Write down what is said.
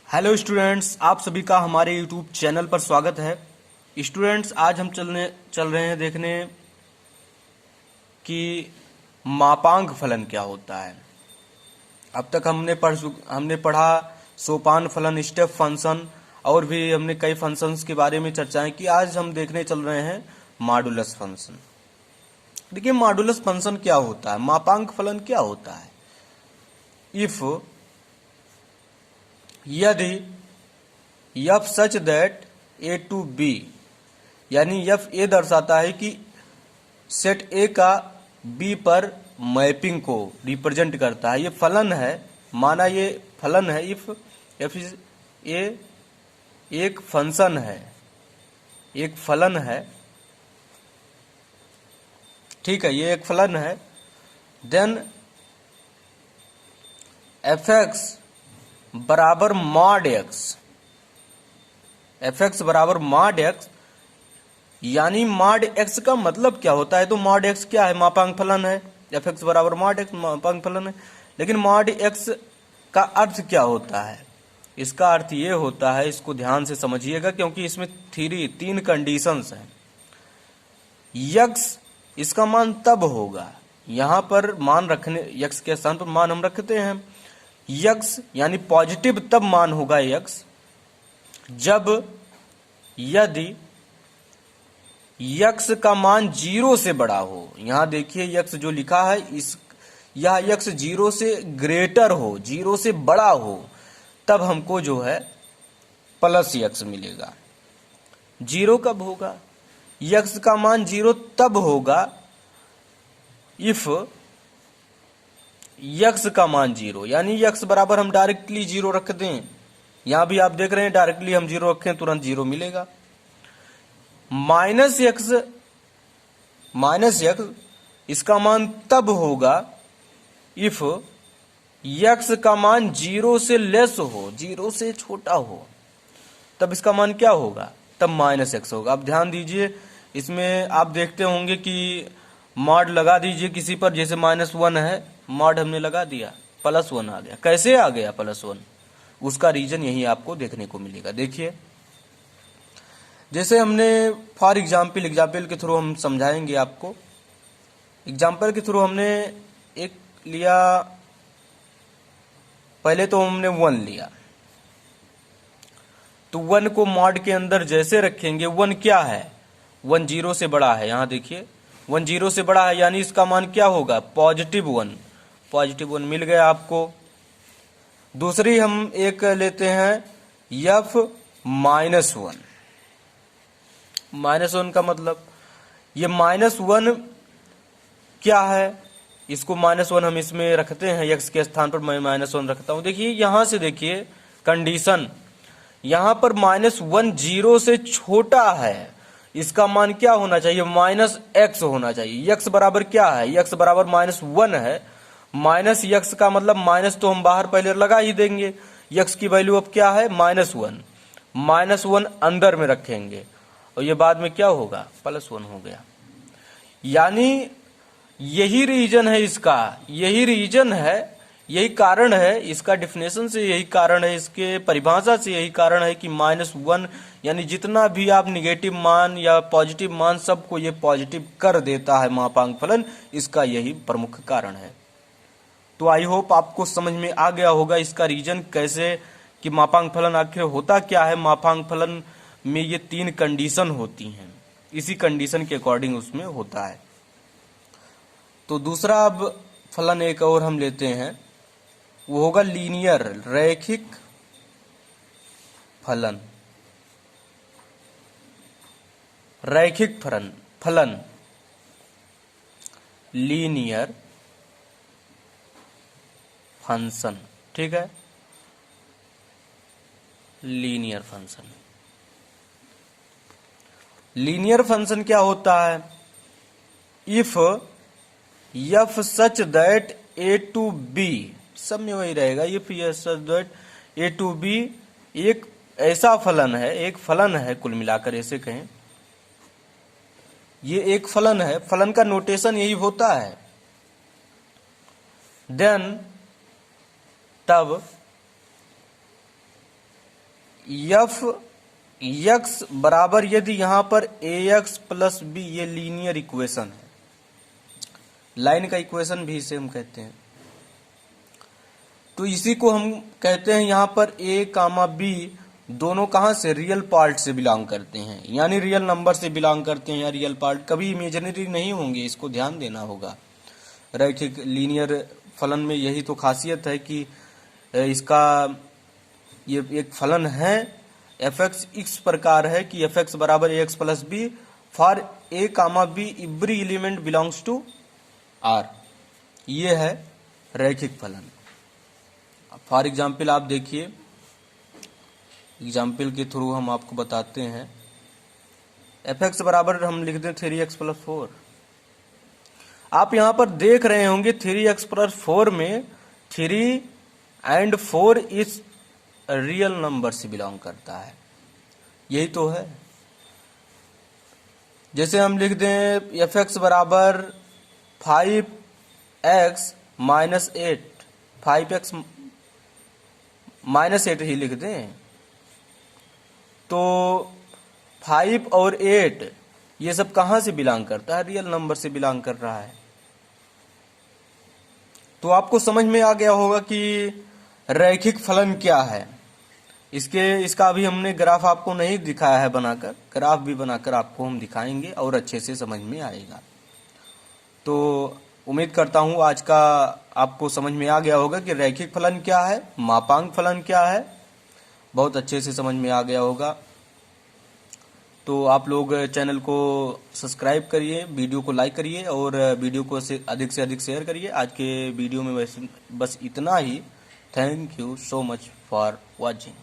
Hello students, आप सभी का हमारे यूट्यूब चैनल पर स्वागत है। स्टूडेंट्स, आज हम चल रहे हैं देखने कि मापांक फलन क्या होता है। अब तक हमने पढ़ा सोपान फलन, स्टेप फंक्शन और भी हमने कई फंक्शंस के बारे में चर्चाएं की। आज हम देखने चल रहे हैं मॉडुलस फंक्शन। देखिए, मॉडुलस फंक्शन क्या होता है, मापांक फलन क्या होता है। इफ यदि F such that A to B, यानी एफ ये दर्शाता है कि सेट ए का बी पर मैपिंग को रिप्रेजेंट करता है। ये फलन है, माना ये फलन है। इफ एफ इज ए एक फंक्शन है, एक फलन है, ठीक है, ये एक फलन है। देन एफ एक्स बराबर मॉड एक्स, एफ एक्स बराबर मॉड एक्स, यानी मॉड एक्स का मतलब क्या होता है। तो मॉड एक्स क्या है, मापांक फलन है। एफ एक्स बराबर मॉड एक्स मापांक फलन है। लेकिन मॉड एक्स का अर्थ क्या होता है, इसका अर्थ ये होता है, इसको ध्यान से समझिएगा क्योंकि इसमें तीन कंडीशंस हैं। यक्स इसका मान तब होगा, यहां पर मान रखने, यक्स के स्थान पर मान हम रखते हैं। यक्स यानी पॉजिटिव तब मान होगा यक्स जब यदि यक्स का मान 0 से बड़ा हो। यहां देखिए यक्स जो लिखा है, यह यक्स 0 से ग्रेटर हो, 0 से बड़ा हो, तब हमको जो है प्लस यक्स मिलेगा। 0 कब होगा, यक्स का मान 0 तब होगा इफ यक्स का मान 0, यानी यक्स बराबर हम डायरेक्टली 0 रख दें। यहां भी आप देख रहे हैं डायरेक्टली हम 0 रखें तुरंत 0 मिलेगा। माइनस यक्स इसका मान तब होगा इफ यक्स का मान 0 से लेस हो, 0 से छोटा हो, तब इसका मान क्या होगा, तब माइनस एक्स होगा। अब ध्यान दीजिए, इसमें आप देखते होंगे कि मॉड लगा दीजिए किसी पर, जैसे -1 है, मॉड हमने लगा दिया, +1 आ गया। कैसे आ गया +1, उसका रीजन यही आपको देखने को मिलेगा। देखिए, जैसे हमने फॉर एग्जाम्पल के थ्रू हम समझाएंगे आपको। एग्जाम्पल के थ्रू हमने एक लिया, पहले तो हमने 1 लिया, तो 1 को मॉड के अंदर जैसे रखेंगे, 1 क्या है, 1 0 से बड़ा है। यहां देखिए 1 0 से बड़ा है, यानी इसका मान क्या होगा, +1 मिल गया आपको। दूसरी हम एक लेते हैं f -1 का मतलब, ये -1 क्या है, इसको -1 हम इसमें रखते हैं, x के स्थान पर मैं -1 रखता हूं। देखिए यहां से देखिए कंडीशन, यहां पर -1 0 से छोटा है, इसका मान क्या होना चाहिए, -x होना चाहिए। x बराबर क्या है, x बराबर -1 है। माइनस यक्स का मतलब माइनस तो हम बाहर पहले लगा ही देंगे, यक्स की वैल्यू अब क्या है, -1 अंदर में रखेंगे और ये बाद में क्या होगा, +1 हो गया। यानी यही रीजन है इसका, यही रीजन है, यही कारण है इसका, डिफिनेशन से यही कारण है, इसके परिभाषा से यही कारण है कि -1 यानी जितना भी आप निगेटिव मान या पॉजिटिव मान, सबको ये पॉजिटिव कर देता है मापांक फलन, इसका यही प्रमुख कारण है। तो आई होप आपको समझ में आ गया होगा इसका रीजन कैसे, कि मापांक फलन आखिर होता क्या है। मापांक फलन में ये 3 कंडीशन होती हैं, इसी कंडीशन के अकॉर्डिंग उसमें होता है। तो दूसरा अब फलन एक और हम लेते हैं, वो होगा लीनियर, रैखिक फलन। रैखिक फलन लीनियर फंक्शन, ठीक है, लीनियर फंक्शन। लीनियर फंक्शन क्या होता है, if f such that a to b, सब में वही रहेगा, if such that a to b एक ऐसा फलन है, एक फलन है, कुल मिलाकर ऐसे कहें, ये एक फलन है। फलन का नोटेशन यही होता है। देन तब एफ एक्स बराबर, यदि यहां पर ए एक्स प्लस बी, ये लीनियर इक्वेशन है, लाइन का इक्वेशन भी इसे हम कहते हैं, तो इसी को हम कहते हैं यहां पर ए कामा बी दोनों कहां से, रियल पार्ट से बिलोंग करते हैं, यानी रियल नंबर से बिलोंग करते हैं, या रियल पार्ट कभी इमेजिनरी नहीं होंगे, इसको ध्यान देना होगा। रैखिक लीनियर फलन में यही तो खासियत है कि इसका ये एक फलन है एफ एक्स इस प्रकार है कि एफ एक्स बराबर A X plus B for A comma B every element belongs to R, ये है रैखिक फलन। फॉर एग्जाम्पल आप देखिए, एग्जाम्पल के थ्रू हम आपको बताते हैं। एफ एक्स बराबर हम लिख दें 3x प्लस 4। आप यहां पर देख रहे होंगे 3x प्लस 4 में 3 एंड 4 इस रियल नंबर से बिलोंग करता है, यही तो है। जैसे हम लिख दें एफ एक्स बराबर 5x माइनस 8, 5x माइनस 8 ही लिख दें, तो 5 और 8 ये सब कहां से बिलोंग करता है, रियल नंबर से बिलोंग कर रहा है। तो आपको समझ में आ गया होगा कि रैखिक फलन क्या है। इसका अभी हमने ग्राफ आपको नहीं दिखाया है बनाकर, ग्राफ भी बनाकर आपको हम दिखाएंगे और अच्छे से समझ में आएगा। तो उम्मीद करता हूं आज का आपको समझ में आ गया होगा कि रैखिक फलन क्या है, मापांक फलन क्या है, बहुत अच्छे से समझ में आ गया होगा। तो आप लोग चैनल को सब्सक्राइब करिए, वीडियो को लाइक करिए और वीडियो को अधिक से अधिक शेयर करिए। आज के वीडियो में बस इतना ही। Thank you so much for watching.